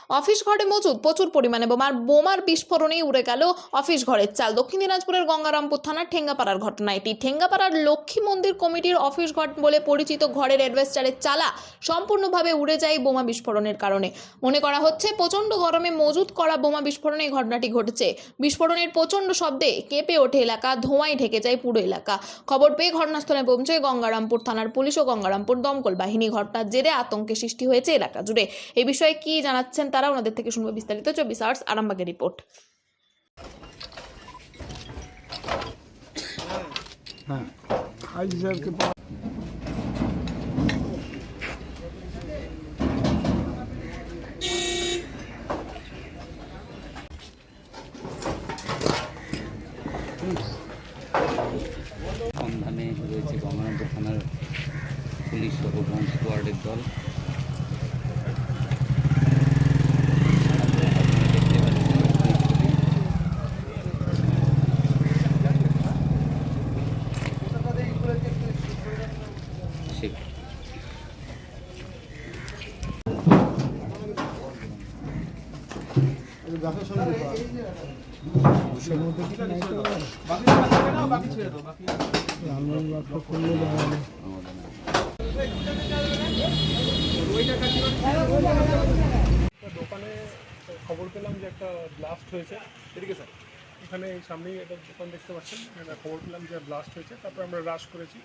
Office ঘরে মজুদ প্রচুর পরিমাণে বোমার বিস্ফোরণেই উড়ে গেল অফিস ঘরের চাল। দক্ষিণ দিনাজপুরের গঙ্গারামপুর থানার ঠেঙ্গাপাড়ার ঘটনা এটি। ঠেঙ্গাপাড়ার লক্ষ্মী মন্দির কমিটির অফিস ঘর বলে পরিচিত ঘরের অ্যাডভেস্টারের চালা সম্পূর্ণভাবে উড়ে যায় বোমা বিস্ফোরণের কারণে। মনে করা হচ্ছে প্রচণ্ড গরমে মজুদ করা বোমা বিস্ফোরণে এই ঘটনাটি ঘটেছে। বিস্ফোরণের প্রচণ্ড শব্দে কেঁপে ওঠে এলাকা, ধোঁয়ায় ঢেকে যায় পুরো এলাকা। খবর পেয়ে ঘটনাস্থলে পৌঁছয় গঙ্গারামপুর থানার পুলিশ ও গঙ্গারামপুর দমকল বাহিনী। ঘটনার জেরে আতঙ্কের সৃষ্টি হয়েছে এলাকা জুড়ে। এই বিষয়ে কি জানাচ্ছেন তারা, ওনাদের থেকে শুনবো বিস্তারিত। 24 আওয়ার্স আরামবাগের রিপোর্ট। সন্ধানে রয়েছে গঙ্গারামপুর থানার পুলিশ সহ বোম স্কোয়াডের দল। দোকানে খবর পেলাম যে একটা ব্লাস্ট হয়েছে। এদিকে স্যার, এখানে সামনেই একটা দোকান দেখতে পাচ্ছেন, এটা খবর পেলাম যে ব্লাস্ট হয়েছে। তারপর আমরা রাশ করেছি,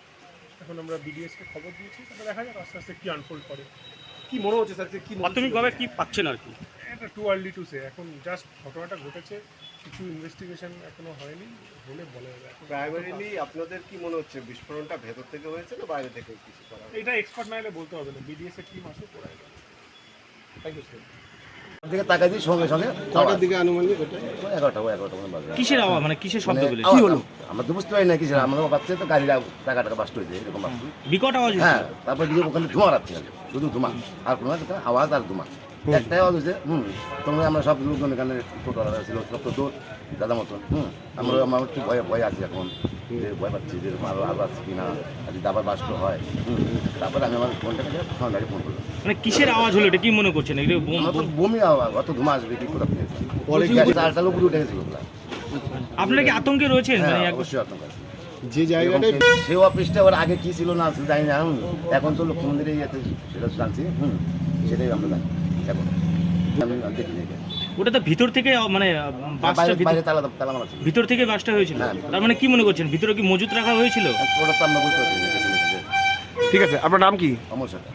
এখন আমরা বিডিএসকে খবর দিয়েছি। তারপর দেখা যাক আস্তে আস্তে কী আনফোল্ড করে। কি মনে হচ্ছে স্যার, কি প্রাথমিকভাবে কি পাচ্ছেন আর কি, এটা টু আর্লি টু সে। এখন জাস্ট ঘটনাটা ঘটেছে, কিছু ইনভেস্টিগেশন এখনো হয়নি, হলে বলা যাবে। প্রাইমারিলি আপনাদের কি মনে হচ্ছে বিস্ফোরণটা ভেতর থেকে হয়েছে না বাইরে থেকে কিছু করা? এটা এক্সপার্ট না হলে বলতে হবে না, বিডিএস এর টিম আসে করা যাবে। Thank you sir. দিকে তাকাইছি সঙ্গে সঙ্গে কটার দিকে আনুমানিক? 11টা বাজে। কিসের আওয়াজ, মানে কিসের শব্দ পেলে? কি হলো আমরা তো বুঝতে পারি না কিসের। আমরা ভাবছি তো গাড়িটা টাকা বাস্ট হয়েছে এরকম ভাবছি। বিকট আওয়াজ হ্যাঁ, তারপর দিকে ওখানে ধোঁয়া রাখছে, শুধু ধোঁয়া আর কোনো আওয়াজ আর ধোঁয়া, একটাই আওয়াজ হয়েছে। তখন আমরা সব লোকজন এখানে টোটাল ছিল, সব তো দৌড় দাদা মতন। আমার একটু ভয় আছি এখন, যে ভয় পাচ্ছি যে আরো আছে কিনা, যদি আবার বাস্ট হয়। তারপরে আমি আমার ফোনটাকে গাড়ি ফোন করলাম। মানে কিসের আওয়াজ হলো, এটা কি মনে করছেন? এটা বমি আওয়াজ, অত ধোঁয়া আসবে কি কোথা থেকে? চারটা লোক উঠে গেছিল। আপনারা কি আতঙ্কে রয়েছেন? মানে অবশ্যই আতঙ্ক আছে। যে জায়গাটায় সেই অফিসটা ওর আগে কি ছিল না ছিল জানি না, এখন তো লক্ষ্মী মন্দিরে সেটা জানছি। সেটাই আমরা জানি এখন। আমি দেখিনি। ওটা তো ভিতর থেকে, মানে বাইরে তালা মারা ছিল। ভিতর থেকে বাসটা হয়েছিল। হ্যাঁ। তার মানে কি মনে করছেন, ভিতরে কি মজুত রাখা হয়েছিল? ওটা তো আমরা বুঝতে পারছি। ঠিক আছে, আপনার নাম কি? অমর সাথে।